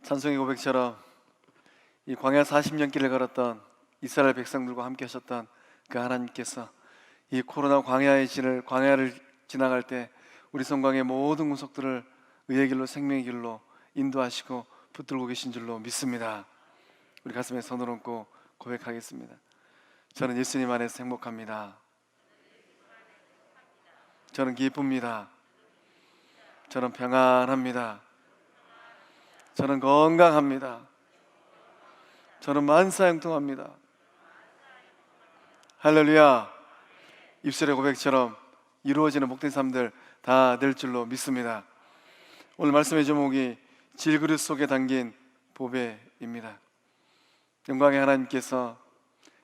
찬송의 고백처럼 이 광야 40년 길을 걸었던 이스라엘 백성들과 함께 하셨던 그 하나님께서 이 코로나 광야를 지나갈 때 우리 성광의 모든 구석들을 의의 길로 생명의 길로 인도하시고 붙들고 계신 줄로 믿습니다. 우리 가슴에 손을 얹고 고백하겠습니다. 저는 예수님 안에서 행복합니다. 저는 기쁩니다. 저는 평안합니다. 저는 건강합니다. 저는 만사형통합니다. 할렐루야. 입술의 고백처럼 이루어지는 복된 삶들 다 될 줄로 믿습니다. 오늘 말씀의 제목이 질그릇 속에 담긴 보배입니다. 영광의 하나님께서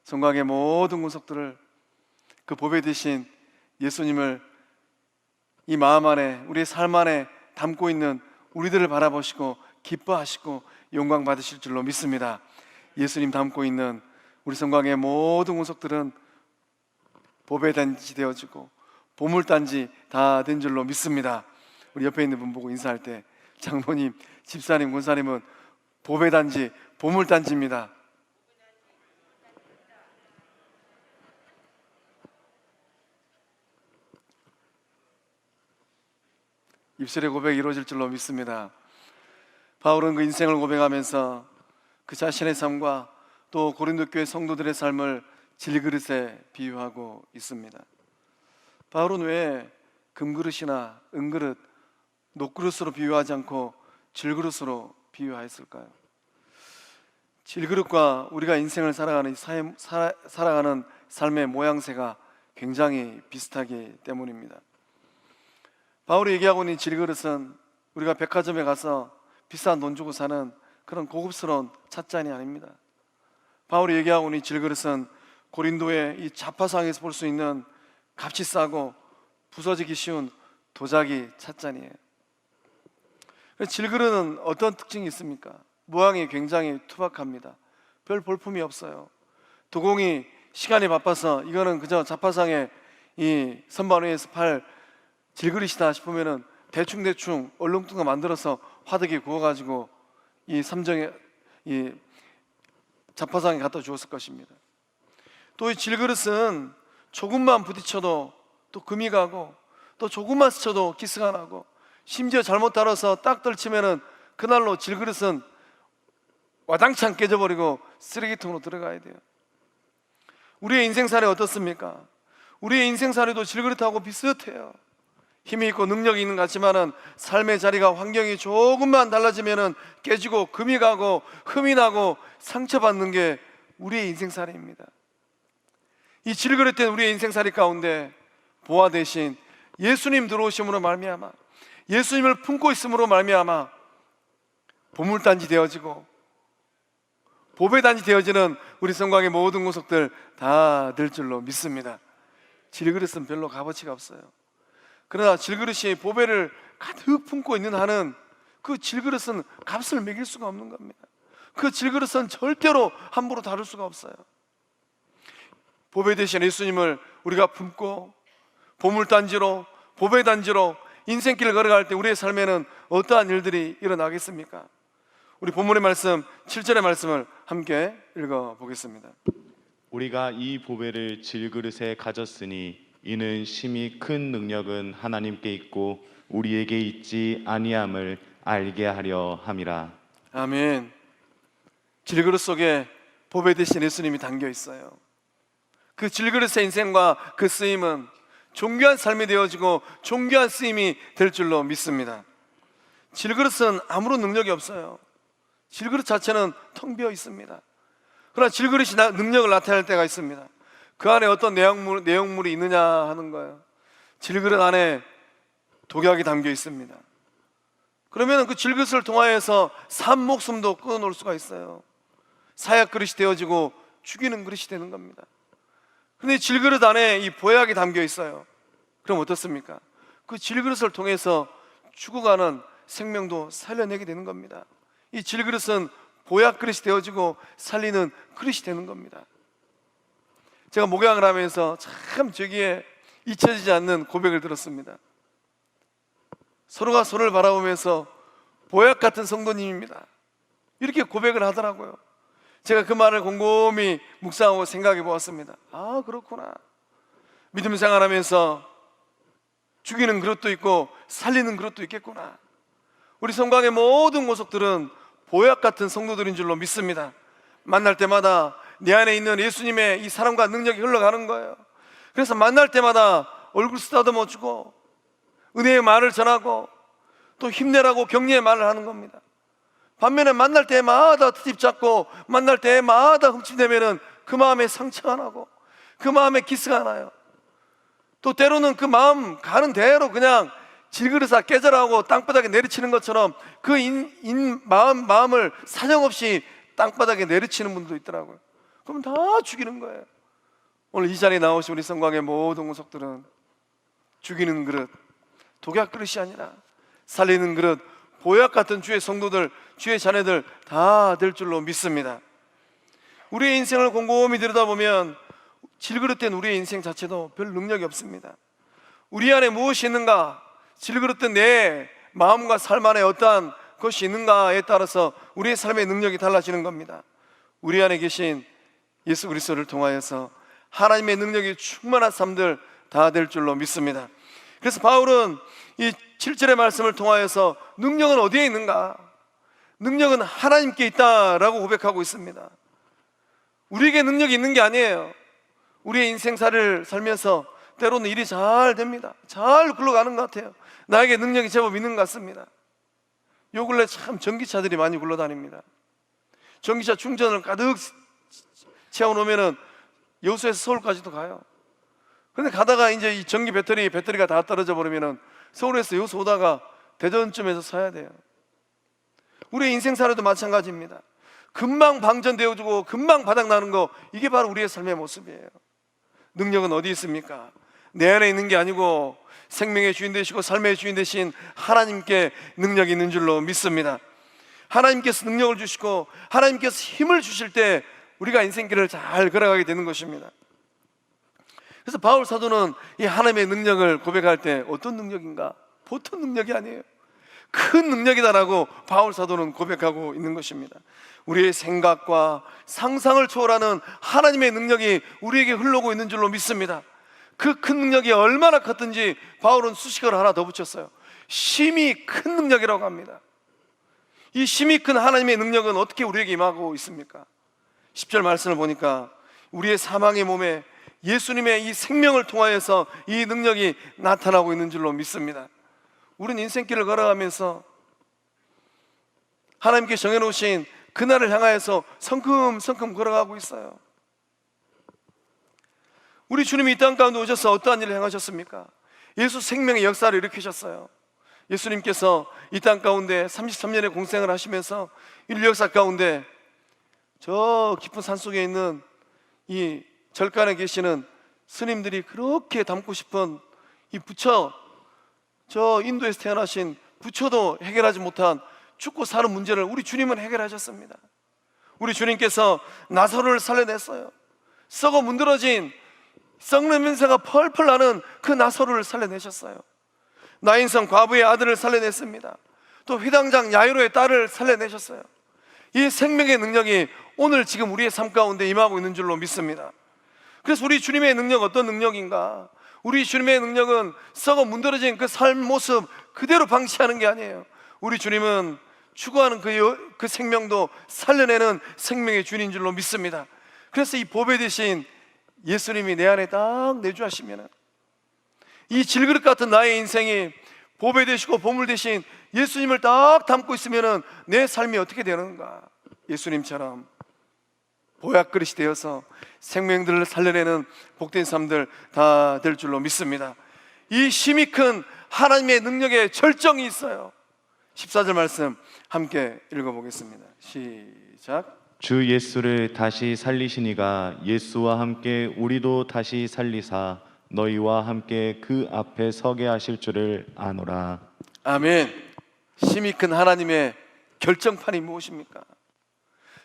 성광의 모든 구석들을 그 보배 대신 예수님을 이 마음 안에, 우리의 삶 안에 담고 있는 우리들을 바라보시고 기뻐하시고 영광 받으실 줄로 믿습니다. 예수님 담고 있는 우리 성광의 모든 구석들은 보배단지 되어지고 보물단지 다 된 줄로 믿습니다. 우리 옆에 있는 분 보고 인사할 때 장로님, 집사님, 권사님은 보배단지, 보물단지입니다. 입술의 고백이 이루어질 줄로 믿습니다. 바울은 그 인생을 고백하면서 그 자신의 삶과 또 고린도 교회 성도들의 삶을 질그릇에 비유하고 있습니다. 바울은 왜 금그릇이나 은그릇, 녹그릇으로 비유하지 않고 질그릇으로 비유하였을까요? 질그릇과 우리가 인생을 살아가는 삶의 모양새가 굉장히 비슷하기 때문입니다. 바울이 얘기하고 있는 질그릇은 우리가 백화점에 가서 비싼 돈 주고 사는 그런 고급스러운 찻잔이 아닙니다. 바울이 얘기하고 있는 질그릇은 고린도의 이 자파상에서 볼 수 있는 값이 싸고 부서지기 쉬운 도자기 찻잔이에요. 질그릇은 어떤 특징이 있습니까? 모양이 굉장히 투박합니다. 별 볼품이 없어요. 도공이 시간이 바빠서 이거는 그저 자파상에 이 선반 위에서 팔 질그릇이다 싶으면은 대충 얼렁뚱땅 만들어서 화덕에 구워가지고 이 삼정에 이 자파상에 갖다 주었을 것입니다. 또 이 질그릇은 조금만 부딪혀도 또 금이 가고 또 조금만 스쳐도 기스가 나고 심지어 잘못 다뤄서 딱 떨치면은 그날로 질그릇은 와당창 깨져버리고 쓰레기통으로 들어가야 돼요. 우리의 인생살이 어떻습니까? 우리의 인생살이도 질그릇하고 비슷해요. 힘이 있고 능력이 있는 것 같지만은 삶의 자리가 환경이 조금만 달라지면은 깨지고 금이 가고 흠이 나고 상처받는 게 우리의 인생살이입니다. 이 질그릇된 우리의 인생살이 가운데 보화 대신 예수님 들어오심으로 말미암아, 예수님을 품고 있음으로 말미암아 보물단지 되어지고 보배단지 되어지는 우리 성광의 모든 구석들 다 될 줄로 믿습니다. 질그릇은 별로 값어치가 없어요. 그러나 질그릇이 보배를 가득 품고 있는 한은 그 질그릇은 값을 매길 수가 없는 겁니다. 그 질그릇은 절대로 함부로 다룰 수가 없어요. 보배 대신 예수님을 우리가 품고 보물단지로, 보배단지로 인생길을 걸어갈 때 우리의 삶에는 어떠한 일들이 일어나겠습니까? 우리 본문의 말씀 7절의 말씀을 함께 읽어보겠습니다. 우리가 이 보배를 질그릇에 가졌으니 이는 심히 큰 능력은 하나님께 있고 우리에게 있지 아니함을 알게 하려 함이라. 아멘. 질그릇 속에 보배 대신 예수님이 담겨 있어요. 그 질그릇의 인생과 그 쓰임은 존귀한 삶이 되어지고 존귀한 쓰임이 될 줄로 믿습니다. 질그릇은 아무런 능력이 없어요. 질그릇 자체는 텅 비어 있습니다. 그러나 질그릇이 능력을 나타낼 때가 있습니다. 그 안에 어떤 내용물이 있느냐 하는 거예요. 질그릇 안에 독약이 담겨 있습니다. 그러면 그 질그릇을 통하여서 산 목숨도 끊어놓을 수가 있어요. 사약 그릇이 되어지고 죽이는 그릇이 되는 겁니다. 그런데 질그릇 안에 이 보약이 담겨 있어요. 그럼 어떻습니까? 그 질그릇을 통해서 죽어가는 생명도 살려내게 되는 겁니다. 이 질그릇은 보약 그릇이 되어지고 살리는 그릇이 되는 겁니다. 제가 목양을 하면서 참 저기에 잊혀지지 않는 고백을 들었습니다. 서로가 서로를 바라보면서 보약 같은 성도님입니다. 이렇게 고백을 하더라고요. 제가 그 말을 곰곰이 묵상하고 생각해 보았습니다. 아, 그렇구나. 믿음 생활하면서 죽이는 그릇도 있고 살리는 그릇도 있겠구나. 우리 성곽의 모든 모습들은 보약 같은 성도들인 줄로 믿습니다. 만날 때마다 내 안에 있는 예수님의 이 사랑과 능력이 흘러가는 거예요. 그래서 만날 때마다 얼굴 쓰다듬어 주고 은혜의 말을 전하고 또 힘내라고 격려의 말을 하는 겁니다. 반면에 만날 때마다 트집 잡고 만날 때마다 흠집내면은 그 마음에 상처가 나고 그 마음에 기스가 나요. 또 때로는 그 마음 가는 대로 그냥 질그릇아 깨져라고 땅바닥에 내리치는 것처럼 그 마음을 사정없이 땅바닥에 내리치는 분도 있더라고요. 그럼 다 죽이는 거예요. 오늘 이 자리에 나오신 우리 성곽의 모든 구석들은 죽이는 그릇, 독약 그릇이 아니라 살리는 그릇, 보약 같은 주의 성도들, 주의 자녀들 다 될 줄로 믿습니다. 우리의 인생을 곰곰이 들여다보면 질그릇된 우리의 인생 자체도 별 능력이 없습니다. 우리 안에 무엇이 있는가, 질그릇된 내 마음과 삶 안에 어떠한 것이 있는가에 따라서 우리의 삶의 능력이 달라지는 겁니다. 우리 안에 계신 예수 그리스도를 통하여서 하나님의 능력이 충만한 삶들 다 될 줄로 믿습니다. 그래서 바울은 이 7절의 말씀을 통하여서 능력은 어디에 있는가? 능력은 하나님께 있다라고 고백하고 있습니다. 우리에게 능력이 있는 게 아니에요. 우리의 인생살이를 살면서 때로는 일이 잘 됩니다. 잘 굴러가는 것 같아요. 나에게 능력이 제법 있는 것 같습니다. 요 근래 참 전기차들이 많이 굴러다닙니다. 전기차 충전을 가득 채워놓으면은 여수에서 서울까지도 가요. 그런데 가다가 이제 이 전기 배터리가 다 떨어져 버리면은 서울에서 여수 오다가 대전쯤에서 서야 돼요. 우리의 인생살이도 마찬가지입니다. 금방 방전되어지고 금방 바닥나는 거, 이게 바로 우리의 삶의 모습이에요. 능력은 어디 있습니까? 내 안에 있는 게 아니고 생명의 주인 되시고 삶의 주인 되신 하나님께 능력이 있는 줄로 믿습니다. 하나님께서 능력을 주시고 하나님께서 힘을 주실 때 우리가 인생길을 잘 걸어가게 되는 것입니다. 그래서 바울 사도는 이 하나님의 능력을 고백할 때 어떤 능력인가? 보통 능력이 아니에요. 큰 능력이다라고 바울 사도는 고백하고 있는 것입니다. 우리의 생각과 상상을 초월하는 하나님의 능력이 우리에게 흘러오고 있는 줄로 믿습니다. 그 큰 능력이 얼마나 컸든지 바울은 수식어를 하나 더 붙였어요. 심히 큰 능력이라고 합니다. 이 심히 큰 하나님의 능력은 어떻게 우리에게 임하고 있습니까? 10절 말씀을 보니까 우리의 사망의 몸에 예수님의 이 생명을 통하여서 이 능력이 나타나고 있는 줄로 믿습니다. 우리는 인생길을 걸어가면서 하나님께 정해놓으신 그날을 향하여서 성큼성큼 걸어가고 있어요. 우리 주님이 이 땅 가운데 오셔서 어떠한 일을 행하셨습니까? 예수 생명의 역사를 일으키셨어요. 예수님께서 이 땅 가운데 33년의 공생을 하시면서 인류 역사 가운데 저 깊은 산속에 있는 이 절간에 계시는 스님들이 그렇게 닮고 싶은 이 부처, 저 인도에서 태어나신 부처도 해결하지 못한 죽고 사는 문제를 우리 주님은 해결하셨습니다. 우리 주님께서 나사로를 살려냈어요. 썩어 문드러진 썩는 냄새가 펄펄 나는 그 나사로를 살려내셨어요. 나인성 과부의 아들을 살려냈습니다. 또 회당장 야이로의 딸을 살려내셨어요. 이 생명의 능력이 오늘 지금 우리의 삶 가운데 임하고 있는 줄로 믿습니다. 그래서 우리 주님의 능력 어떤 능력인가? 우리 주님의 능력은 썩어 문드러진 그 삶 모습 그대로 방치하는 게 아니에요. 우리 주님은 추구하는 그 생명도 살려내는 생명의 주인 줄로 믿습니다. 그래서 이 보배 대신 예수님이 내 안에 딱 내주하시면 이 질그릇 같은 나의 인생이 보배 되시고 보물 대신 예수님을 딱 담고 있으면 내 삶이 어떻게 되는가? 예수님처럼 보약 그릇이 되어서 생명들을 살려내는 복된 삶들 다 될 줄로 믿습니다. 이 힘이 큰 하나님의 능력에 절정이 있어요. 14절 말씀 함께 읽어보겠습니다. 시작. 주 예수를 다시 살리시니가 예수와 함께 우리도 다시 살리사 너희와 함께 그 앞에 서게 하실 줄을 아노라. 아멘. 힘이 큰 하나님의 결정판이 무엇입니까?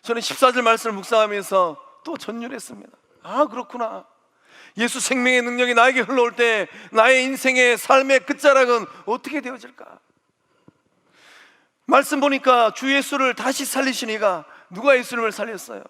저는 14절 말씀을 묵상하면서 또 전율했습니다. 아, 그렇구나. 예수 생명의 능력이 나에게 흘러올 때 나의 인생의 삶의 끝자락은 어떻게 되어질까? 말씀 보니까 주 예수를 다시 살리시니가 누가 예수님을 살렸어요?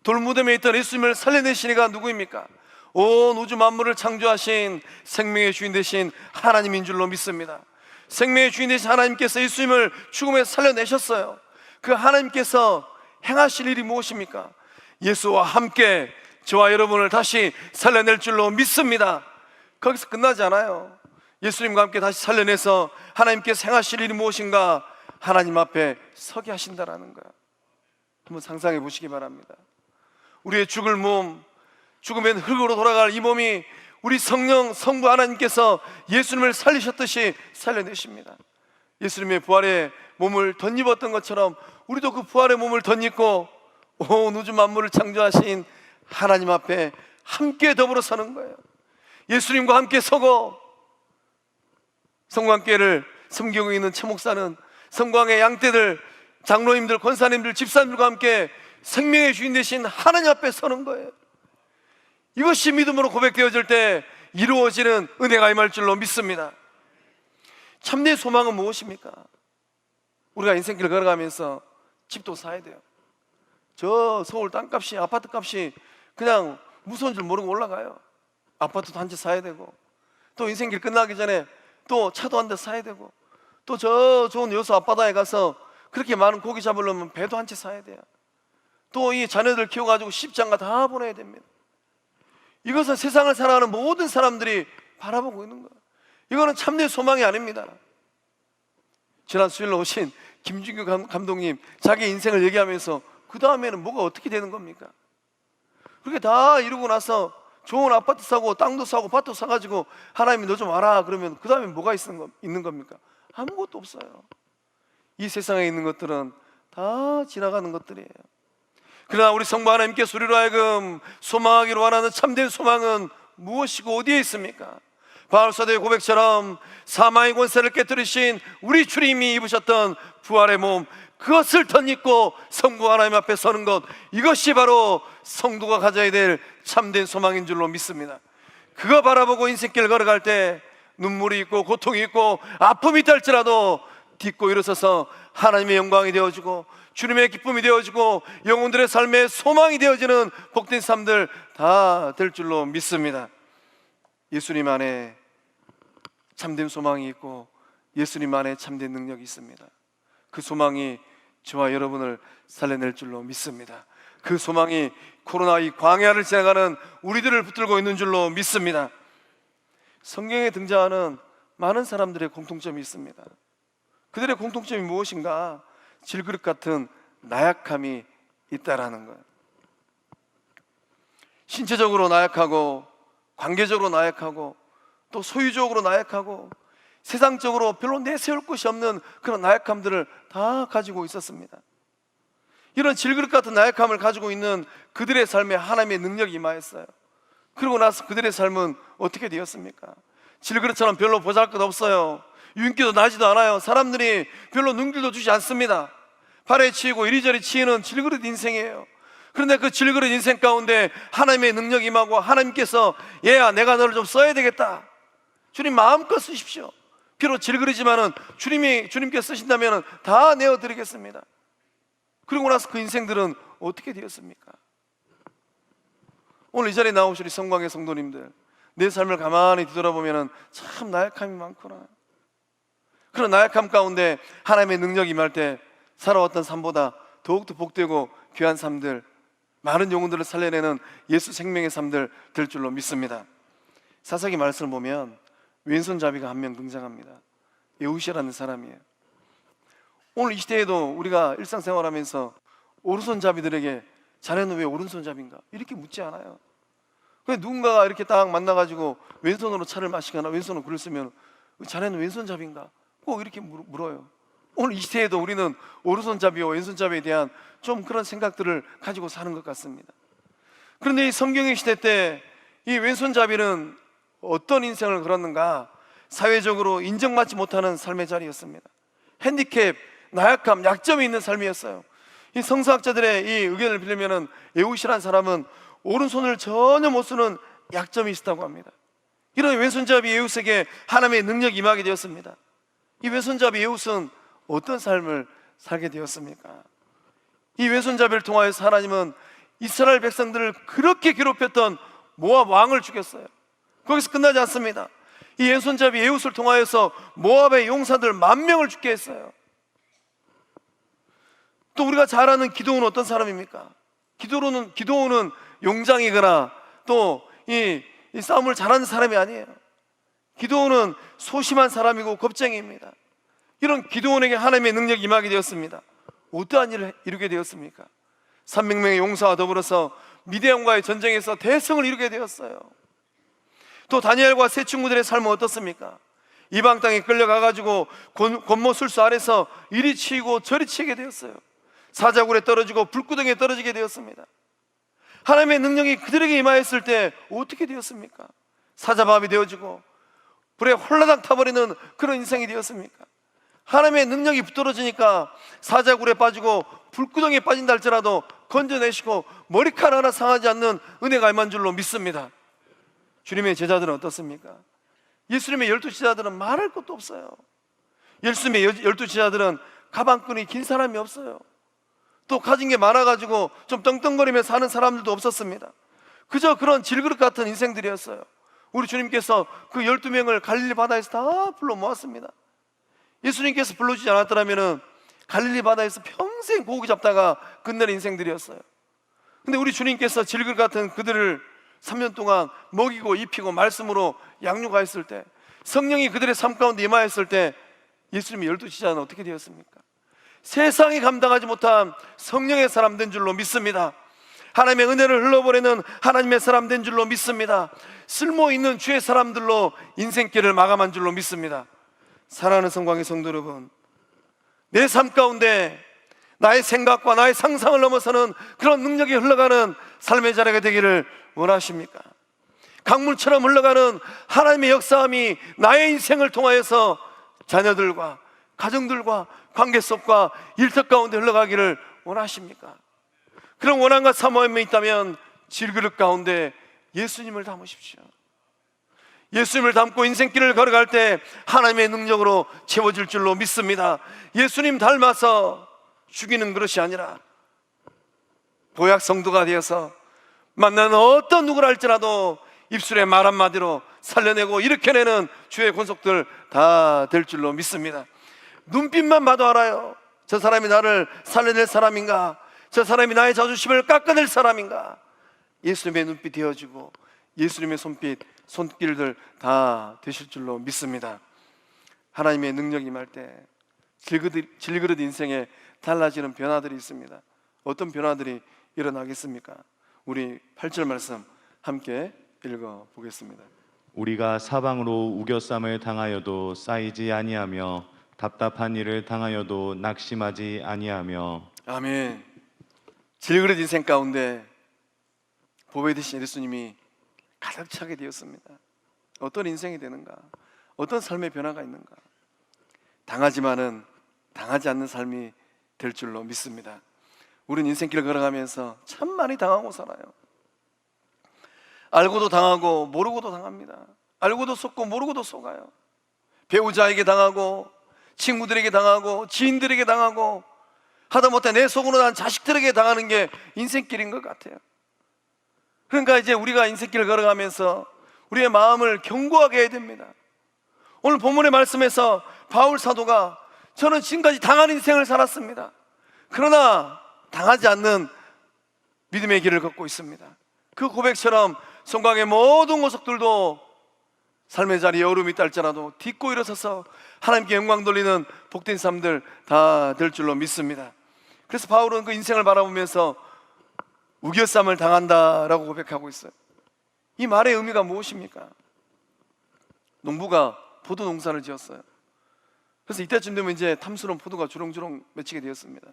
돌무덤에 있던 예수님을 살려내시니가 누구입니까? 온 우주 만물을 창조하신 생명의 주인 되신 하나님인 줄로 믿습니다. 생명의 주인 되신 하나님께서 예수님을 죽음에서 살려내셨어요. 그 하나님께서 행하실 일이 무엇입니까? 예수와 함께 저와 여러분을 다시 살려낼 줄로 믿습니다. 거기서 끝나지 않아요. 예수님과 함께 다시 살려내서 하나님께서 행하실 일이 무엇인가? 하나님 앞에 서게 하신다라는 거야. 한번 상상해 보시기 바랍니다. 우리의 죽을 몸, 죽으면 흙으로 돌아갈 이 몸이 우리 성령 성부 하나님께서 예수님을 살리셨듯이 살려내십니다. 예수님의 부활의 몸을 덧입었던 것처럼 우리도 그 부활의 몸을 덧입고 온 우주 만물을 창조하신 하나님 앞에 함께 더불어 서는 거예요. 예수님과 함께 서고, 성광교회를 섬기고 있는 최 목사는 성광의 양떼들, 장로님들, 권사님들, 집사님들과 함께 생명의 주인 되신 하나님 앞에 서는 거예요. 이것이 믿음으로 고백되어질 때 이루어지는 은혜가 임할 줄로 믿습니다. 참된 소망은 무엇입니까? 우리가 인생길 걸어가면서 집도 사야 돼요. 저 서울 땅값이, 아파트 값이 그냥 무서운 줄 모르고 올라가요. 아파트도 한 채 사야 되고, 또 인생길 끝나기 전에 또 차도 한 대 사야 되고, 또 저 좋은 여수 앞바다에 가서 그렇게 많은 고기 잡으려면 배도 한 채 사야 돼요. 또 이 자녀들 키워가지고 시집장가 다 보내야 됩니다. 이것은 세상을 살아가는 모든 사람들이 바라보고 있는 거예요. 이거는 참된 소망이 아닙니다. 지난 수요일에 오신 김준규 감독님, 자기 인생을 얘기하면서 그 다음에는 뭐가 어떻게 되는 겁니까? 그렇게 다 이루고 나서 좋은 아파트 사고 땅도 사고 밭도 사가지고 하나님이 너 좀 와라 그러면 그 다음에 뭐가 있는 겁니까? 아무것도 없어요. 이 세상에 있는 것들은 다 지나가는 것들이에요. 그러나 우리 성부 하나님께서 우리로 하여금 소망하기로 원하는 참된 소망은 무엇이고 어디에 있습니까? 바울사도의 고백처럼 사망의 권세를 깨뜨리신 우리 주님이 입으셨던 부활의 몸, 그것을 덧입고 성부 하나님 앞에 서는 것, 이것이 바로 성도가 가져야 될 참된 소망인 줄로 믿습니다. 그거 바라보고 인생길 걸어갈 때 눈물이 있고 고통이 있고 아픔이 있달지라도 딛고 일어서서 하나님의 영광이 되어지고 주님의 기쁨이 되어지고 영혼들의 삶의 소망이 되어지는 복된 삶들 다 될 줄로 믿습니다. 예수님 안에 참된 소망이 있고 예수님 안에 참된 능력이 있습니다. 그 소망이 저와 여러분을 살려낼 줄로 믿습니다. 그 소망이 코로나 이 광야를 지나가는 우리들을 붙들고 있는 줄로 믿습니다. 성경에 등장하는 많은 사람들의 공통점이 있습니다. 그들의 공통점이 무엇인가? 질그릇 같은 나약함이 있다라는 거예요. 신체적으로 나약하고 관계적으로 나약하고 또 소유적으로 나약하고 세상적으로 별로 내세울 것이 없는 그런 나약함들을 다 가지고 있었습니다. 이런 질그릇 같은 나약함을 가지고 있는 그들의 삶에 하나님의 능력이 임하였어요. 그러고 나서 그들의 삶은 어떻게 되었습니까? 질그릇처럼 별로 보잘것없어요. 윤기도 나지도 않아요. 사람들이 별로 눈길도 주지 않습니다. 발에 치이고 이리저리 치이는 질그릇 인생이에요. 그런데 그 질그릇 인생 가운데 하나님의 능력이 임하고 하나님께서 얘야 내가 너를 좀 써야 되겠다. 주님 마음껏 쓰십시오. 비록 질그릇이지만은 주님께서 쓰신다면 다 내어드리겠습니다. 그러고 나서 그 인생들은 어떻게 되었습니까? 오늘 이 자리에 나오신 우리 성광의 성도님들, 내 삶을 가만히 뒤돌아보면 참 나약함이 많구나. 그런 나약함 가운데 하나님의 능력이 임할 때 살아왔던 삶보다 더욱더 복되고 귀한 삶들, 많은 영혼들을 살려내는 예수 생명의 삶들 될 줄로 믿습니다. 사사기 말씀을 보면 왼손잡이가 한 명 등장합니다. 여우시라는 사람이에요. 오늘 이 시대에도 우리가 일상생활하면서 오른손잡이들에게 자네는 왜 오른손잡인가? 이렇게 묻지 않아요. 누군가가 이렇게 딱 만나가지고 왼손으로 차를 마시거나 왼손으로 글을 쓰면 자네는 왼손잡인가? 꼭 이렇게 물어요. 오늘 이 시대에도 우리는 오른손잡이와 왼손잡이에 대한 좀 그런 생각들을 가지고 사는 것 같습니다. 그런데 이 성경의 시대 때 이 왼손잡이는 어떤 인생을 걸었는가? 사회적으로 인정받지 못하는 삶의 자리였습니다. 핸디캡, 나약함, 약점이 있는 삶이었어요. 이 성서학자들의 이 의견을 빌리면은 에웃이라는 사람은 오른손을 전혀 못 쓰는 약점이 있었다고 합니다. 이런 왼손잡이 에웃에게 하나님의 능력이 임하게 되었습니다. 이 왼손잡이 에웃은 어떤 삶을 살게 되었습니까? 이 왼손잡이를 통하여서 하나님은 이스라엘 백성들을 그렇게 괴롭혔던 모압 왕을 죽였어요. 거기서 끝나지 않습니다. 이 왼손잡이 에훗을 통하여서 모압의 용사들 10,000명을 죽게 했어요. 또 우리가 잘 아는 기드온은 어떤 사람입니까? 기드온은 용장이거나 또 이 싸움을 잘하는 사람이 아니에요. 기드온은 소심한 사람이고 겁쟁이입니다. 이런 기드온에게 하나님의 능력이 임하게 되었습니다. 어떠한 일을 이루게 되었습니까? 300명의 용사와 더불어서 미디안과의 전쟁에서 대승을 이루게 되었어요. 또 다니엘과 세 친구들의 삶은 어떻습니까? 이방 땅에 끌려가가지고 권모술수 아래서 이리 치이고 저리 치게 되었어요. 사자굴에 떨어지고 불구덩이에 떨어지게 되었습니다. 하나님의 능력이 그들에게 임하였을 때 어떻게 되었습니까? 사자밥이 되어지고 불에 홀라당 타버리는 그런 인생이 되었습니까? 하나님의 능력이 붙들어지니까 사자굴에 빠지고 불구덩이에 빠진다 할지라도 건져내시고 머리카락 하나 상하지 않는 은혜가 임한 줄로 믿습니다. 주님의 제자들은 어떻습니까? 예수님의 12 제자들은 말할 것도 없어요. 예수님의 12 제자들은 가방끈이 긴 사람이 없어요. 또 가진 게 많아가지고 좀 떵떵거리며 사는 사람들도 없었습니다. 그저 그런 질그릇 같은 인생들이었어요. 우리 주님께서 그 12명을 갈릴리 바다에서 다 불러 모았습니다. 예수님께서 불러주지 않았더라면 갈릴리 바다에서 평생 고기 잡다가 끝내는 인생들이었어요. 근데 우리 주님께서 질그릇 같은 그들을 3년 동안 먹이고 입히고 말씀으로 양육하였을 때, 성령이 그들의 삶 가운데 임하였을 때 예수님의 12 제자는 어떻게 되었습니까? 세상이 감당하지 못한 성령의 사람 된 줄로 믿습니다. 하나님의 은혜를 흘러보내는 하나님의 사람 된 줄로 믿습니다. 쓸모있는 주의 사람들로 인생길을 마감한 줄로 믿습니다. 사랑하는 성광의 성도 여러분, 내 삶 가운데 나의 생각과 나의 상상을 넘어서는 그런 능력이 흘러가는 삶의 자리가 되기를 원하십니까? 강물처럼 흘러가는 하나님의 역사함이 나의 인생을 통하여서 자녀들과 가정들과 관계 속과 일터 가운데 흘러가기를 원하십니까? 그런 원함과 사모함이 있다면 질그릇 가운데 예수님을 담으십시오. 예수님을 담고 인생길을 걸어갈 때 하나님의 능력으로 채워질 줄로 믿습니다. 예수님 닮아서 죽이는 것이 아니라 보약 성도가 되어서 만나는 어떤 누구라 할지라도 입술의 말 한마디로 살려내고 일으켜내는 주의 권속들 다 될 줄로 믿습니다. 눈빛만 봐도 알아요. 저 사람이 나를 살려낼 사람인가, 저 사람이 나의 자존심을 깎아낼 사람인가. 예수님의 눈빛 되어지고 예수님의 손길들 다 되실 줄로 믿습니다. 하나님의 능력이 임할 때 질그릇 인생에 달라지는 변화들이 있습니다. 어떤 변화들이 일어나겠습니까? 우리 8절 말씀 함께 읽어보겠습니다. 우리가 사방으로 우겨쌈을 당하여도 쌓이지 아니하며 답답한 일을 당하여도 낙심하지 아니하며. 아멘. 질그릇 인생 가운데 보배 되신 예수님이 가득 차게 되었습니다. 어떤 인생이 되는가? 어떤 삶의 변화가 있는가? 당하지만은 당하지 않는 삶이 될 줄로 믿습니다. 우리는 인생길을 걸어가면서 참 많이 당하고 살아요. 알고도 당하고 모르고도 당합니다. 알고도 속고 모르고도 속아요. 배우자에게 당하고 친구들에게 당하고 지인들에게 당하고 하다못해 내 속으로 난 자식들에게 당하는 게 인생길인 것 같아요. 그러니까 이제 우리가 인생길을 걸어가면서 우리의 마음을 견고하게 해야 됩니다. 오늘 본문의 말씀에서 바울 사도가 저는 지금까지 당한 인생을 살았습니다. 그러나 당하지 않는 믿음의 길을 걷고 있습니다. 그 고백처럼 성광의 모든 모습들도 삶의 자리에 어려움이 있다 할지라도 딛고 일어서서 하나님께 영광 돌리는 복된 삶들 다 될 줄로 믿습니다. 그래서 바울은 그 인생을 바라보면서 우겨쌈을 당한다라고 고백하고 있어요. 이 말의 의미가 무엇입니까? 농부가 포도 농사를 지었어요. 그래서 이때쯤 되면 이제 탐스러운 포도가 주렁주렁 맺히게 되었습니다.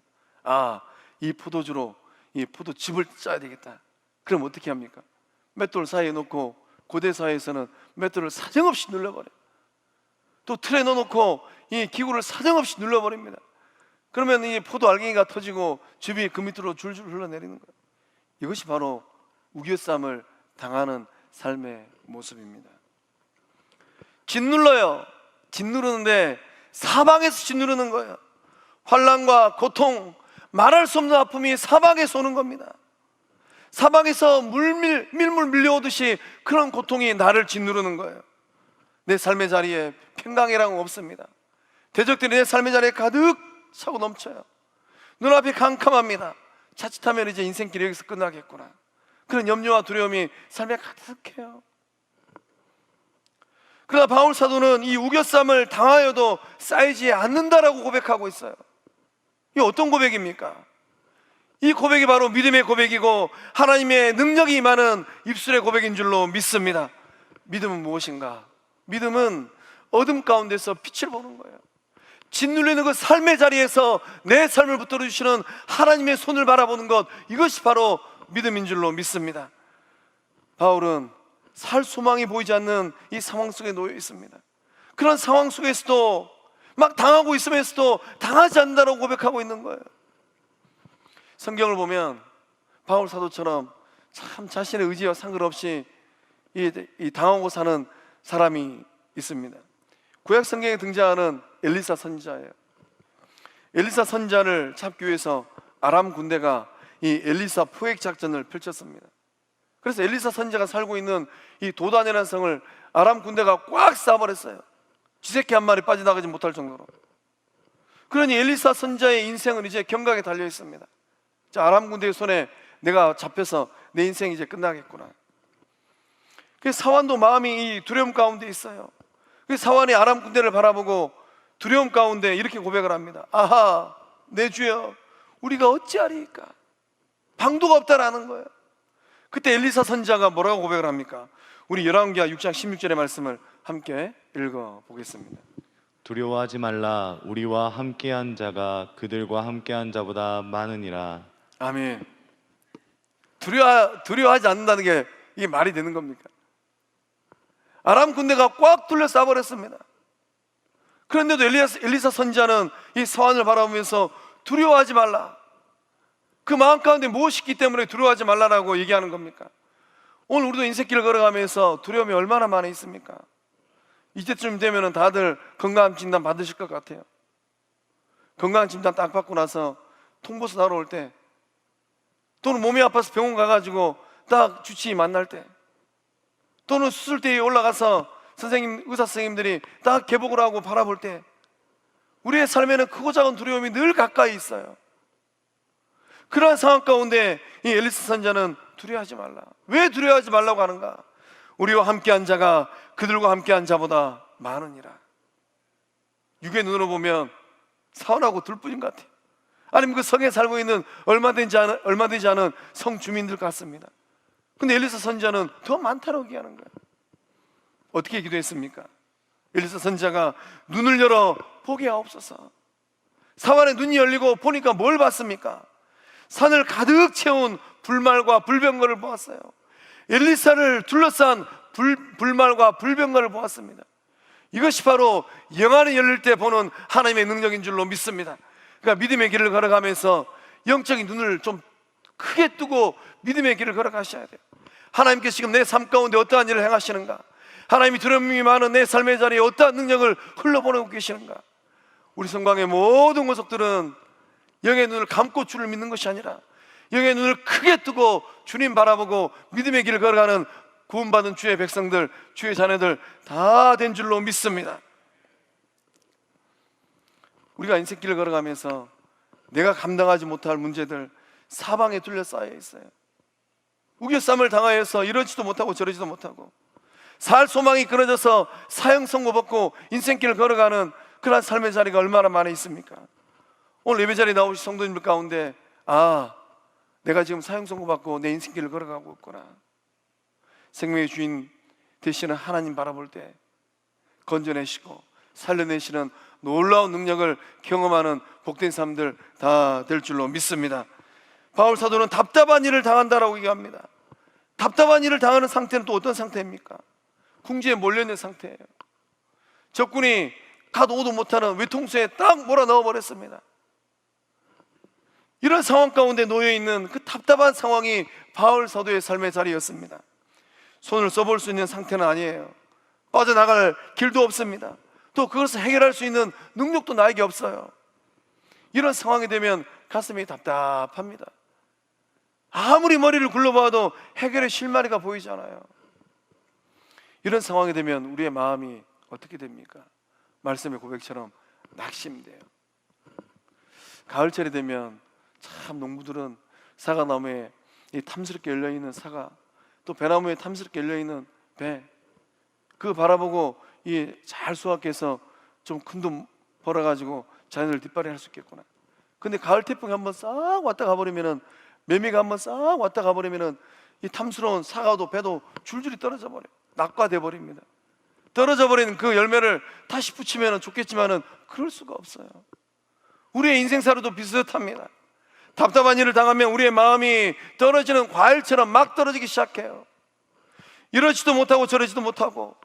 아, 이 포도주로 이 포도즙을 짜야 되겠다. 그럼 어떻게 합니까? 맷돌 사이에 놓고, 고대 사회에서는 맷돌을 사정없이 눌러버려요. 또 틀에 넣어놓고 이 기구를 사정없이 눌러버립니다. 그러면 이 포도 알갱이가 터지고 즙이 그 밑으로 줄줄 흘러내리는 거예요. 이것이 바로 우겨쌈을 당하는 삶의 모습입니다. 짓눌러요. 짓누르는데 사방에서 짓누르는 거예요. 환난과 고통, 말할 수 없는 아픔이 사방에서 오는 겁니다. 사방에서 밀물 밀려오듯이 그런 고통이 나를 짓누르는 거예요. 내 삶의 자리에 평강이란 없습니다. 대적들이 내 삶의 자리에 가득 차고 넘쳐요. 눈앞이 캄캄합니다. 자칫하면 이제 인생길이 여기서 끝나겠구나, 그런 염려와 두려움이 삶에 가득해요. 그러나 바울 사도는 이 우겨쌈을 당하여도 쌓이지 않는다라고 고백하고 있어요. 이 어떤 고백입니까? 이 고백이 바로 믿음의 고백이고 하나님의 능력이 임하는 입술의 고백인 줄로 믿습니다. 믿음은 무엇인가? 믿음은 어둠 가운데서 빛을 보는 거예요. 짓눌리는 그 삶의 자리에서 내 삶을 붙들어 주시는 하나님의 손을 바라보는 것, 이것이 바로 믿음인 줄로 믿습니다. 바울은 살 소망이 보이지 않는 이 상황 속에 놓여 있습니다. 그런 상황 속에서도 막 당하고 있으면서도 당하지 않는다고 고백하고 있는 거예요. 성경을 보면 바울 사도처럼 참 자신의 의지와 상관없이 이 당하고 사는 사람이 있습니다. 구약 성경에 등장하는 엘리사 선지자예요. 엘리사 선지자를 잡기 위해서 아람 군대가 이 엘리사 포획 작전을 펼쳤습니다. 그래서 엘리사 선지자가 살고 있는 이 도단이라는 성을 아람 군대가 꽉 쏴버렸어요. 쥐새끼 한 마리 빠져나가지 못할 정도로. 그러니 엘리사 선지자의 인생은 이제 경각에 달려 있습니다. 자, 아람 군대의 손에 내가 잡혀서 내 인생이 이제 끝나겠구나. 그 사환도 마음이 이 두려움 가운데 있어요. 그 사환이 아람 군대를 바라보고 두려움 가운데 이렇게 고백을 합니다. 아하, 내 주여, 우리가 어찌하리이까? 방도가 없다라는 거예요. 그때 엘리사 선지자가 뭐라고 고백을 합니까? 우리 열왕기하 6장 16절의 말씀을 함께 읽어보겠습니다. 두려워하지 말라. 우리와 함께한 자가 그들과 함께한 자보다 많으니라. 아멘. 두려워하지 않는다는 게 이게 말이 되는 겁니까? 아람 군대가 꽉 둘러싸 버렸습니다. 그런데도 엘리사 선지자는 이 사환을 바라보면서 두려워하지 말라, 그 마음 가운데 무엇이 있기 때문에 두려워하지 말라라고 얘기하는 겁니까? 오늘 우리도 인생길을 걸어가면서 두려움이 얼마나 많이 있습니까? 이때쯤 되면 다들 건강 진단 받으실 것 같아요. 건강 진단 딱 받고 나서 통보서 나올 때, 또는 몸이 아파서 병원 가가지고 딱 주치의 만날 때, 또는 수술대에 올라가서 의사 선생님들이 딱 개복을 하고 바라볼 때, 우리의 삶에는 크고 작은 두려움이 늘 가까이 있어요. 그러한 상황 가운데 이 엘리사 선지자는 두려워하지 말라. 왜 두려워하지 말라고 하는가? 우리와 함께한 자가 그들과 함께한 자보다 많으니라. 육의 눈으로 보면 사원하고 둘뿐인 것 같아요. 아니면 그 성에 살고 있는 얼마 되지 않은 성 주민들 같습니다. 근데 엘리사 선지자는 더 많다고 얘기하는 거예요. 어떻게 기도했습니까? 엘리사 선지자가 눈을 열어 보게 하옵소서. 사환의 눈이 열리고 보니까 뭘 봤습니까? 산을 가득 채운 불말과 불병거를 보았어요. 엘리사를 둘러싼 불말과 불병거를 보았습니다. 이것이 바로 영안이 열릴 때 보는 하나님의 능력인 줄로 믿습니다. 그러니까 믿음의 길을 걸어가면서 영적인 눈을 좀 크게 뜨고 믿음의 길을 걸어가셔야 돼요. 하나님께서 지금 내 삶 가운데 어떠한 일을 행하시는가? 하나님이 두려움이 많은 내 삶의 자리에 어떠한 능력을 흘러보내고 계시는가? 우리 성광의 모든 구석들은 영의 눈을 감고 주를 믿는 것이 아니라 영의 눈을 크게 뜨고 주님 바라보고 믿음의 길을 걸어가는 구원받은 주의 백성들, 주의 자녀들 다 된 줄로 믿습니다. 우리가 인생길을 걸어가면서 내가 감당하지 못할 문제들 사방에 둘러싸여 있어요. 우겨쌈을 당하여서 이러지도 못하고 저러지도 못하고 살 소망이 끊어져서 사형 선고받고 인생길을 걸어가는 그런 삶의 자리가 얼마나 많이 있습니까? 오늘 예배 자리에 나오신 성도님들 가운데 내가 지금 사형 선고받고 내 인생길을 걸어가고 있구나. 생명의 주인 되시는 하나님 바라볼 때 건져내시고 살려내시는 놀라운 능력을 경험하는 복된 사람들 다 될 줄로 믿습니다. 바울 사도는 답답한 일을 당한다라고 얘기합니다. 답답한 일을 당하는 상태는 또 어떤 상태입니까? 궁지에 몰려있는 상태예요. 적군이 가도 못하는 외통수에 딱 몰아넣어 버렸습니다. 이런 상황 가운데 놓여있는 그 답답한 상황이 바울 사도의 삶의 자리였습니다. 손을 써볼 수 있는 상태는 아니에요. 빠져나갈 길도 없습니다. 또 그것을 해결할 수 있는 능력도 나에게 없어요. 이런 상황이 되면 가슴이 답답합니다. 아무리 머리를 굴러봐도 해결의 실마리가 보이지 않아요. 이런 상황이 되면 우리의 마음이 어떻게 됩니까? 말씀의 고백처럼 낙심돼요. 가을철이 되면 참 농부들은 사과나무에 이 탐스럽게 열려있는 사과, 또 배나무에 탐스럽게 열려있는 배, 그거 바라보고 이 잘 수확해서 좀 큰 돈 벌어가지고 자녀들 뒷바라지 할 수 있겠구나. 근데 가을 태풍이 한번 싹 왔다 가버리면은, 매미가 한번 싹 왔다 가버리면은 이 탐스러운 사과도 배도 줄줄이 떨어져 버려요. 낙과돼 버립니다. 떨어져 버린 그 열매를 다시 붙이면 좋겠지만은 그럴 수가 없어요. 우리의 인생사로도 비슷합니다. 답답한 일을 당하면 우리의 마음이 떨어지는 과일처럼 막 떨어지기 시작해요. 이러지도 못하고 저러지도 못하고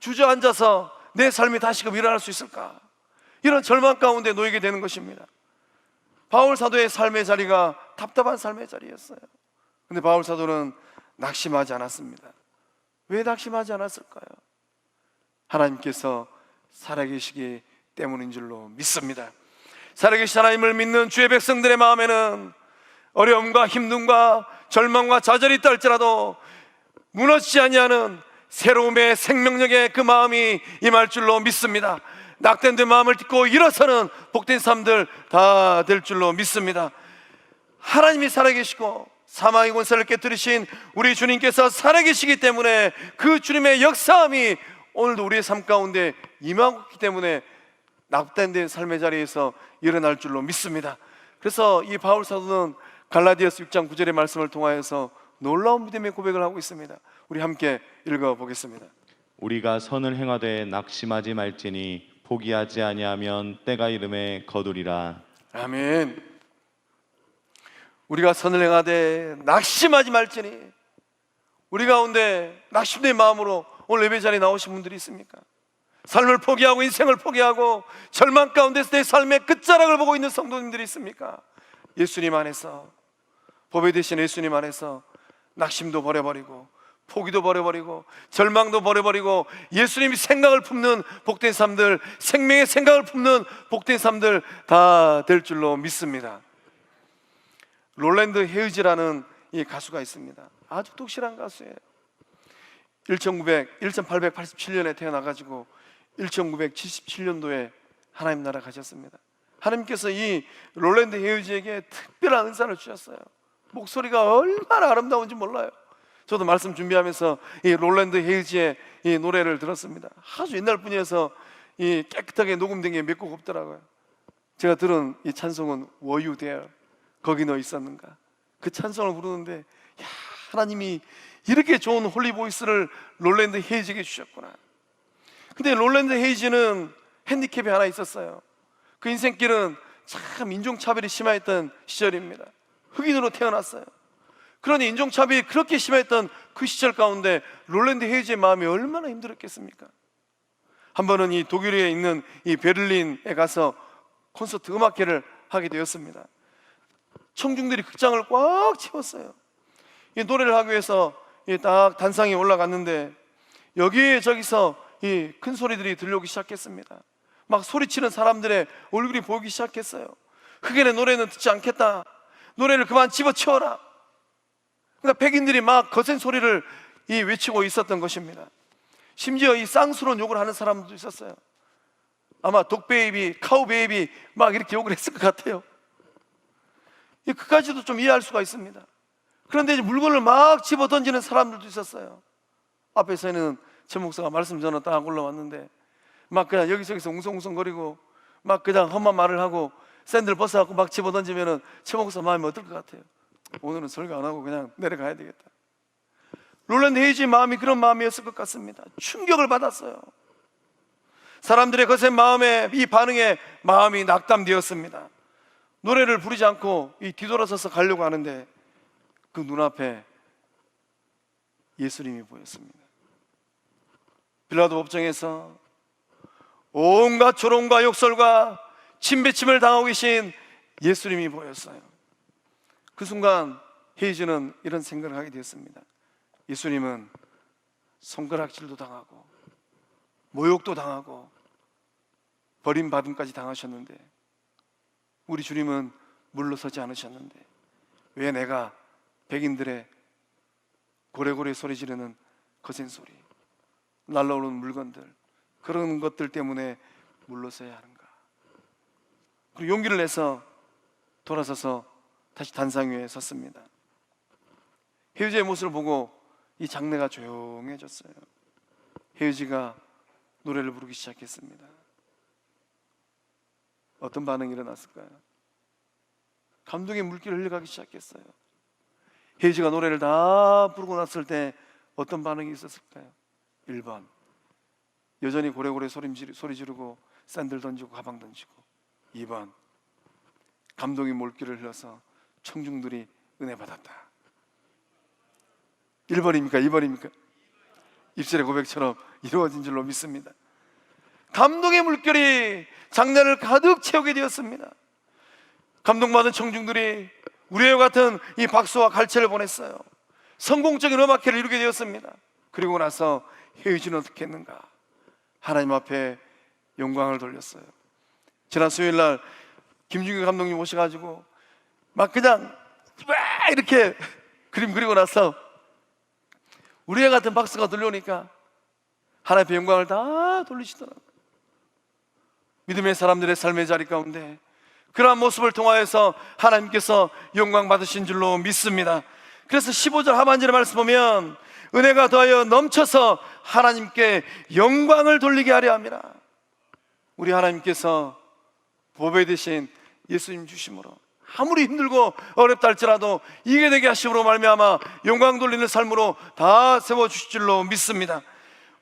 주저앉아서 내 삶이 다시금 일어날 수 있을까, 이런 절망 가운데 놓이게 되는 것입니다. 바울 사도의 삶의 자리가 답답한 삶의 자리였어요. 근데 바울 사도는 낙심하지 않았습니다. 왜 낙심하지 않았을까요? 하나님께서 살아계시기 때문인 줄로 믿습니다. 살아계신 하나님을 믿는 주의 백성들의 마음에는 어려움과 힘듦과 절망과 좌절이 있다 할지라도 무너지지 아니하는 새로움의 생명력의 그 마음이 임할 줄로 믿습니다. 낙된 데 마음을 딛고 일어서는 복된 삶들 다 될 줄로 믿습니다. 하나님이 살아계시고 사망의 권세를 깨뜨리신 우리 주님께서 살아계시기 때문에 그 주님의 역사함이 오늘도 우리의 삶 가운데 임하고 있기 때문에 낙된 삶의 자리에서 일어날 줄로 믿습니다. 그래서 이 바울 사도는 갈라디아서 6장 9절의 말씀을 통하여서 놀라운 믿음의 고백을 하고 있습니다. 우리 함께 읽어보겠습니다. 우리가 선을 행하되 낙심하지 말지니 포기하지 아니하면 때가 이름에 거두리라. 아멘. 우리가 선을 행하되 낙심하지 말지니, 우리 가운데 낙심된 마음으로 오늘 예배 자리에 나오신 분들이 있습니까? 삶을 포기하고 인생을 포기하고 절망 가운데서 내 삶의 끝자락을 보고 있는 성도님들이 있습니까? 예수님 안에서, 보배 되신 예수님 안에서 낙심도 버려버리고 포기도 버려버리고 절망도 버려버리고 예수님이 생각을 품는 복된 삶들, 생명의 생각을 품는 복된 삶들 다 될 줄로 믿습니다. 롤랜드 헤이즈라는 이 가수가 있습니다. 아주 독실한 가수예요. 1887년에 태어나가지고 1977년도에 하나님 나라 가셨습니다. 하나님께서 이 롤랜드 헤이즈에게 특별한 은사를 주셨어요. 목소리가 얼마나 아름다운지 몰라요. 저도 말씀 준비하면서 이 롤랜드 헤이즈의 이 노래를 들었습니다. 아주 옛날 분이어서 이 깨끗하게 녹음된 게 몇 곡 없더라고요. 제가 들은 이 찬송은 Were You There? 거기 너 있었는가? 그 찬송을 부르는데, 야, 하나님이 이렇게 좋은 홀리 보이스를 롤랜드 헤이즈에게 주셨구나. 근데 롤랜드 헤이즈는 핸디캡이 하나 있었어요. 그 인생길은 참 인종차별이 심했던 시절입니다. 흑인으로 태어났어요. 그러니 인종차별이 그렇게 심했던 그 시절 가운데 롤랜드 헤이즈의 마음이 얼마나 힘들었겠습니까? 한 번은 이 독일에 있는 이 베를린에 가서 콘서트 음악회를 하게 되었습니다. 청중들이 극장을 꽉 채웠어요. 이 노래를 하기 위해서 딱 단상에 올라갔는데 여기저기서 이 큰 소리들이 들려오기 시작했습니다. 막 소리치는 사람들의 얼굴이 보이기 시작했어요. 흑인의 노래는 듣지 않겠다, 노래를 그만 집어치워라. 그러니까 백인들이 막 거센 소리를 외치고 있었던 것입니다. 심지어 이 쌍스러운 욕을 하는 사람도 있었어요. 아마 독베이비, 카우베이비 막 이렇게 욕을 했을 것 같아요. 그까지도 좀 이해할 수가 있습니다. 그런데 이제 물건을 막 집어 던지는 사람들도 있었어요. 앞에서는 최 목사가 말씀 전화 딱 올라왔는데 막 그냥 여기저기서 웅성웅성거리고 막 그냥 험한 말을 하고 샌들 벗어갖고 막 집어 던지면은 최 목사 마음이 어떨 것 같아요? 오늘은 설교 안 하고 그냥 내려가야 되겠다. 롤랜드 헤이즈의 마음이 그런 마음이었을 것 같습니다. 충격을 받았어요. 사람들의 거센 마음에, 이 반응에 마음이 낙담되었습니다. 노래를 부르지 않고 뒤돌아서서 가려고 하는데 그 눈앞에 예수님이 보였습니다. 빌라도 법정에서 온갖 조롱과 욕설과 침뱉침을 당하고 계신 예수님이 보였어요. 그 순간 헤이즈는 이런 생각을 하게 되었습니다. 예수님은 손가락질도 당하고 모욕도 당하고 버림받음까지 당하셨는데 우리 주님은 물러서지 않으셨는데 왜 내가 백인들의 고래고래 소리 지르는 거센 소리, 날라오는 물건들, 그런 것들 때문에 물러서야 하는가? 그리고 용기를 내서 돌아서서 다시 단상 위에 섰습니다. 헤이즈의 모습을 보고 이 장내가 조용해졌어요. 헤이즈가 노래를 부르기 시작했습니다. 어떤 반응이 일어났을까요? 감동의 물기를 흘려가기 시작했어요. 헤이즈가 노래를 다 부르고 났을 때 어떤 반응이 있었을까요? 1번, 여전히 고래고래 소리 지르고 샌들 던지고 가방 던지고. 2번, 감동의 물기를 흘려서 청중들이 은혜 받았다. 1번입니까? 2번입니까? 입술의 고백처럼 이루어진 줄로 믿습니다. 감동의 물결이 장내를 가득 채우게 되었습니다. 감동받은 청중들이 우리와 같은 이 박수와 갈채를 보냈어요. 성공적인 음악회를 이루게 되었습니다. 그리고 나서 헤이즈는 어떻게 했는가? 하나님 앞에 영광을 돌렸어요. 지난 수요일 날 김중규 감독님 오셔가지고 막 그냥 이렇게 그림 그리고 나서 우리와 같은 박수가 들려오니까 하나님의 영광을 다 돌리시더라고요. 믿음의 사람들의 삶의 자리 가운데 그러한 모습을 통하여서 하나님께서 영광 받으신 줄로 믿습니다. 그래서 15절 하반절의 말씀 보면 은혜가 더하여 넘쳐서 하나님께 영광을 돌리게 하려 함이라. 우리 하나님께서 보배 되신 예수님 주심으로 아무리 힘들고 어렵다 할지라도 이게 되게 하심으로 말미암아 영광 돌리는 삶으로 다 세워주실 줄로 믿습니다.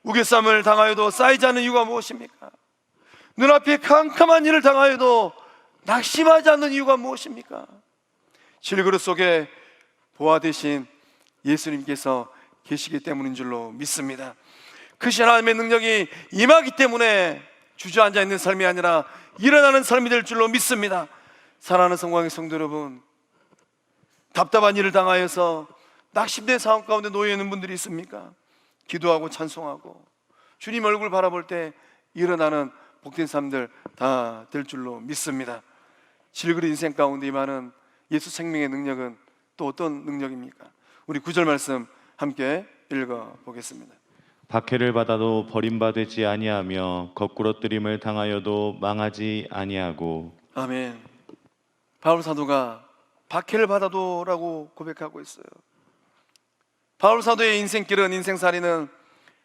우겨쌈을 당하여도 쌓이지 않는 이유가 무엇입니까? 눈앞에 캄캄한 일을 당하여도 낙심하지 않는 이유가 무엇입니까? 질그릇 속에 보화 되신 예수님께서 계시기 때문인 줄로 믿습니다. 크신 하나님의 능력이 임하기 때문에 주저앉아 있는 삶이 아니라 일어나는 삶이 될 줄로 믿습니다. 사랑하는 성광의 성도 여러분, 답답한 일을 당하여서 낙심된 상황 가운데 놓여 있는 분들이 있습니까? 기도하고 찬송하고 주님 얼굴 바라볼 때 일어나는 복된 삶들 다 될 줄로 믿습니다. 질그릇 인생 가운데 임하는 예수 생명의 능력은 또 어떤 능력입니까? 우리 9절 말씀 함께 읽어보겠습니다. 박해를 받아도 버림받지 아니하며 거꾸러뜨림을 당하여도 망하지 아니하고. 아멘. 바울 사도가 박해를 받아도 라고 고백하고 있어요. 바울 사도의 인생길은, 인생살이는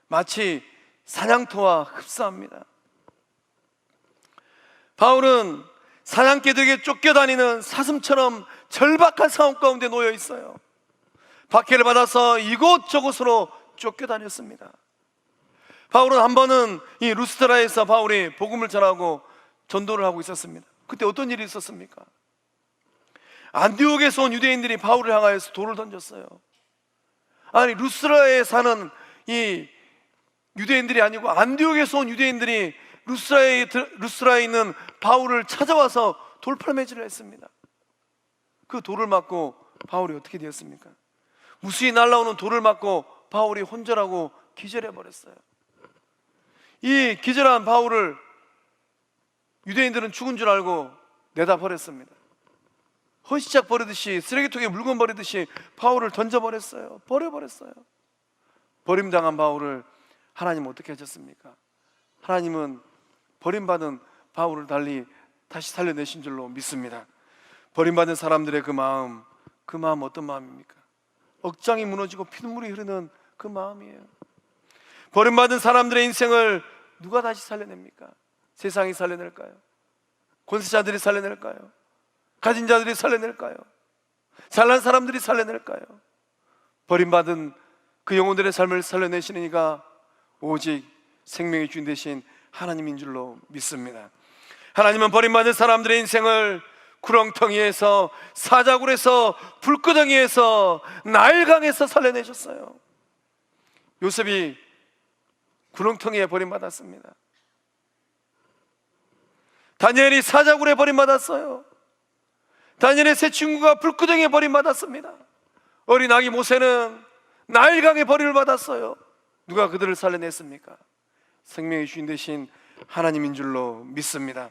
마치 사냥터와 흡사합니다. 바울은 사냥개들에게 쫓겨다니는 사슴처럼 절박한 상황 가운데 놓여 있어요. 박해를 받아서 이곳저곳으로 쫓겨다녔습니다. 바울은 한 번은 이 루스드라에서 바울이 복음을 전하고 전도를 하고 있었습니다. 그때 어떤 일이 있었습니까? 안디옥에서 온 유대인들이 바울을 향하여서 돌을 던졌어요. 아니, 루스드라에 사는 이 유대인들이 아니고 안디옥에서 온 유대인들이 루스드라에 있는 바울을 찾아와서 돌팔매질을 했습니다. 그 돌을 맞고 바울이 어떻게 되었습니까? 무수히 날아오는 돌을 맞고 바울이 혼절하고 기절해 버렸어요. 이 기절한 바울을 유대인들은 죽은 줄 알고 내다 버렸습니다. 헌시작 버리듯이, 쓰레기통에 물건 버리듯이 바울을 던져버렸어요. 버려버렸어요. 버림당한 바울을 하나님 어떻게 하셨습니까? 하나님은 버림받은 바울을 달리 다시 살려내신 줄로 믿습니다. 버림받은 사람들의 그 마음 어떤 마음입니까? 억장이 무너지고 피눈물이 흐르는 그 마음이에요. 버림받은 사람들의 인생을 누가 다시 살려냅니까? 세상이 살려낼까요? 권세자들이 살려낼까요? 가진 자들이 살려낼까요? 잘난 사람들이 살려낼까요? 버림받은 그 영혼들의 삶을 살려내시는 이가 오직 생명의 주인 되신 하나님인 줄로 믿습니다. 하나님은 버림받은 사람들의 인생을 구렁텅이에서, 사자굴에서, 불구덩이에서, 나일강에서 살려내셨어요. 요셉이 구렁텅이에 버림받았습니다. 다니엘이 사자굴에 버림받았어요. 다니엘의 세 친구가 불구덩이에 버림받았습니다. 어린 아기 모세는 나일강에 버림을 받았어요. 누가 그들을 살려냈습니까? 생명의 주인 되신 하나님인 줄로 믿습니다.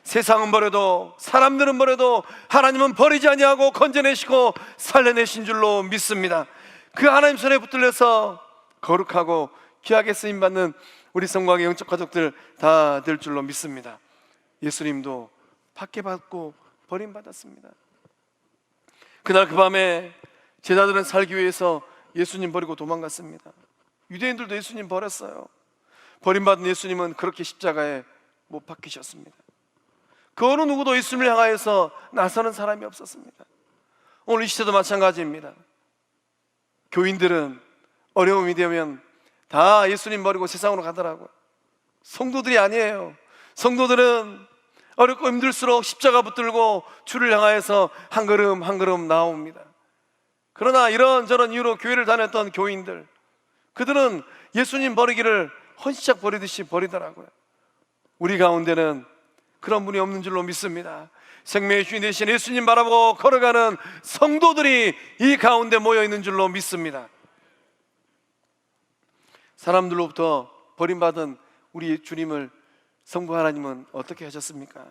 세상은 버려도 사람들은 버려도 하나님은 버리지 아니하고 건져내시고 살려내신 줄로 믿습니다. 그 하나님 손에 붙들려서 거룩하고 귀하게 쓰임받는 우리 성곽의 영적 가족들 다 될 줄로 믿습니다. 예수님도 박해받고 버림받았습니다. 그날 그 밤에 제자들은 살기 위해서 예수님 버리고 도망갔습니다. 유대인들도 예수님 버렸어요. 버림받은 예수님은 그렇게 십자가에 못 박히셨습니다. 그 어느 누구도 예수님을 향하여서 나서는 사람이 없었습니다. 오늘 이 시대도 마찬가지입니다. 교인들은 어려움이 되면 다 예수님 버리고 세상으로 가더라고요. 성도들이 아니에요. 성도들은 어렵고 힘들수록 십자가 붙들고 주를 향하여서 한 걸음 한 걸음 나옵니다. 그러나 이런저런 이유로 교회를 다녔던 교인들, 그들은 예수님 버리기를 헌시작 버리듯이 버리더라고요. 우리 가운데는 그런 분이 없는 줄로 믿습니다. 생명의 주인 되신 예수님 바라보고 걸어가는 성도들이 이 가운데 모여 있는 줄로 믿습니다. 사람들로부터 버림받은 우리 주님을 성부 하나님은 어떻게 하셨습니까?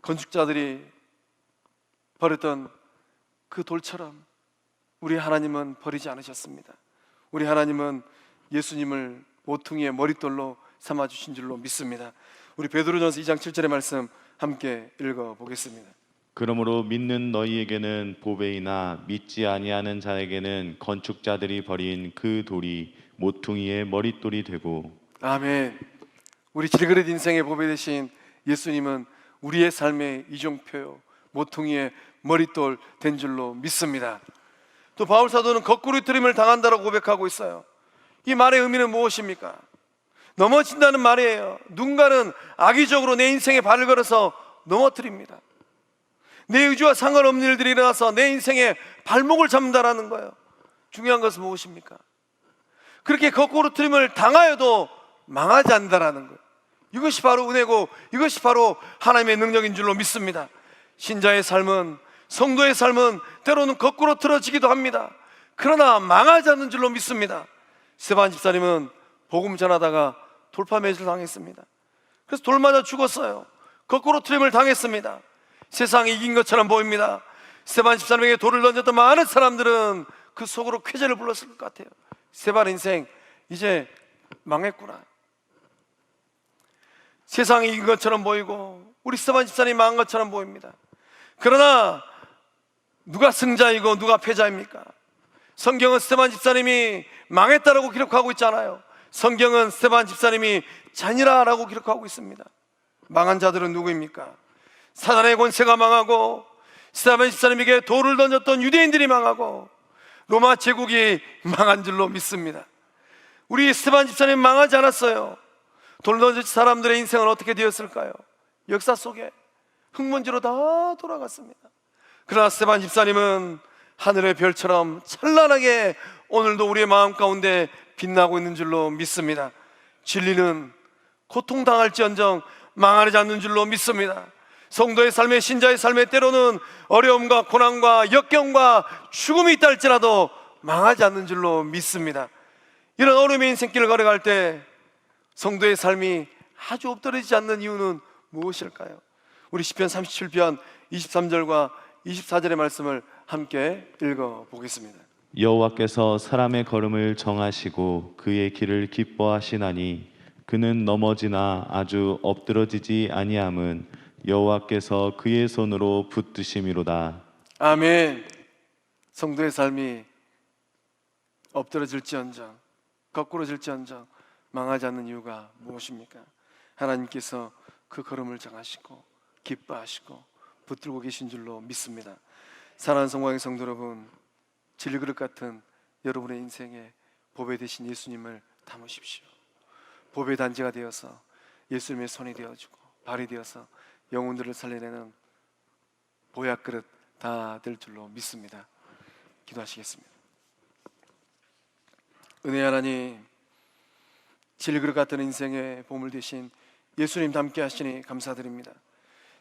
건축자들이 버렸던 그 돌처럼 우리 하나님은 버리지 않으셨습니다. 우리 하나님은 예수님을 모퉁이의 머릿돌로 삼아주신 줄로 믿습니다. 우리 베드로전서 2장 7절의 말씀 함께 읽어보겠습니다. 그러므로 믿는 너희에게는 보배이나 믿지 아니하는 자에게는 건축자들이 버린 그 돌이 모퉁이의 머릿돌이 되고. 아멘. 우리 질그릇 인생의 보배 되신 예수님은 우리의 삶의 이종표요, 모퉁이의 머릿돌 된 줄로 믿습니다. 또 바울 사도는 거꾸로 트림을 당한다라고 고백하고 있어요. 이 말의 의미는 무엇입니까? 넘어진다는 말이에요. 누군가는 악의적으로 내 인생에 발을 걸어서 넘어뜨립니다. 내 의지와 상관없는 일들이 일어나서 내 인생에 발목을 잡는다라는 거예요. 중요한 것은 무엇입니까? 그렇게 거꾸로 트림을 당하여도 망하지 않는다라는 거예요. 이것이 바로 은혜고 이것이 바로 하나님의 능력인 줄로 믿습니다. 신자의 삶은, 성도의 삶은 때로는 거꾸로 틀어지기도 합니다. 그러나 망하지 않는 줄로 믿습니다. 스데반 집사님은 복음 전하다가 돌파매질 당했습니다. 그래서 돌 맞아 죽었어요. 거꾸로 트림을 당했습니다. 세상이 이긴 것처럼 보입니다. 스데반 집사님에게 돌을 던졌던 많은 사람들은 그 속으로 쾌재를 불렀을 것 같아요. 스데반 인생 이제 망했구나. 세상이 이긴 것처럼 보이고 우리 스데반 집사님이 망한 것처럼 보입니다. 그러나 누가 승자이고 누가 패자입니까? 성경은 스데반 집사님이 망했다라고 기록하고 있잖아요. 성경은 스데반 집사님이 잔이라라고 기록하고 있습니다. 망한 자들은 누구입니까? 사단의 권세가 망하고 스데반 집사님에게 돌을 던졌던 유대인들이 망하고 로마 제국이 망한 줄로 믿습니다. 우리 스데반 집사님 망하지 않았어요. 돌 던진 사람들의 인생은 어떻게 되었을까요? 역사 속에 흙먼지로 다 돌아갔습니다. 그러나 스데반 집사님은 하늘의 별처럼 찬란하게 오늘도 우리의 마음 가운데 빛나고 있는 줄로 믿습니다. 진리는 고통당할지언정 망하지 않는 줄로 믿습니다. 성도의 삶에, 신자의 삶에 때로는 어려움과 고난과 역경과 죽음이 있다 할지라도 망하지 않는 줄로 믿습니다. 이런 어려움의 인생길을 걸어갈 때 성도의 삶이 아주 엎드러지지 않는 이유는 무엇일까요? 우리 시편 37편 23절과 24절의 말씀을 함께 읽어보겠습니다. 여호와께서 사람의 걸음을 정하시고 그의 길을 기뻐하시나니 그는 넘어지나 아주 엎드러지지 아니함은 여호와께서 그의 손으로 붙드심이로다. 아멘. 성도의 삶이 엎드러질지언정 거꾸로질지언정 망하지 않는 이유가 무엇입니까? 하나님께서 그 걸음을 정하시고 기뻐하시고 붙들고 계신 줄로 믿습니다. 사랑하는 성광의 성도 여러분, 질그릇 같은 여러분의 인생에 보배 되신 예수님을 담으십시오. 보배 단지가 되어서 예수님의 손이 되어주고 발이 되어서 영혼들을 살려내는 보약 그릇 다 될 줄로 믿습니다. 기도하시겠습니다. 은혜 하나님, 질그릇 같은 인생의 보물 되신 예수님 닮게 하시니 감사드립니다.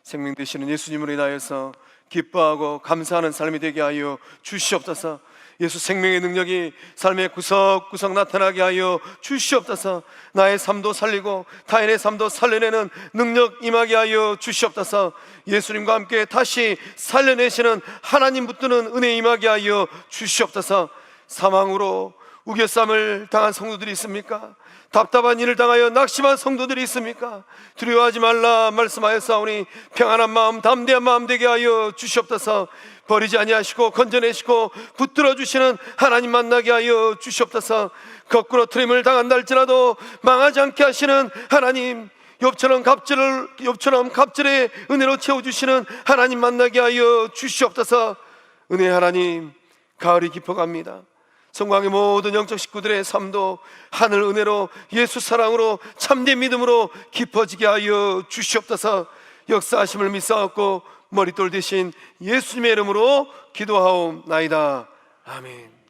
생명 되시는 예수님으로 인하여서 기뻐하고 감사하는 삶이 되게 하여 주시옵소서. 예수 생명의 능력이 삶의 구석구석 나타나게 하여 주시옵소서. 나의 삶도 살리고 타인의 삶도 살려내는 능력 임하게 하여 주시옵소서. 예수님과 함께 다시 살려내시는 하나님 붙드는 은혜 임하게 하여 주시옵소서. 사망으로 우겨쌈을 당한 성도들이 있습니까? 답답한 일을 당하여 낙심한 성도들이 있습니까? 두려워하지 말라 말씀하였사오니 평안한 마음 담대한 마음 되게 하여 주시옵소서. 버리지 아니하시고 건져내시고 붙들어 주시는 하나님 만나게 하여 주시옵소서. 거꾸로 트림을 당한다 할지라도 망하지 않게 하시는 하나님, 욥처럼 갑절의 은혜로 채워주시는 하나님 만나게 하여 주시옵소서. 은혜의 하나님, 가을이 깊어갑니다. 성광의 모든 영적 식구들의 삶도 하늘 은혜로 예수 사랑으로 참된 믿음으로 깊어지게 하여 주시옵소서. 역사하심을 믿사옵고 머릿돌 대신 예수님의 이름으로 기도하옵나이다. 아멘.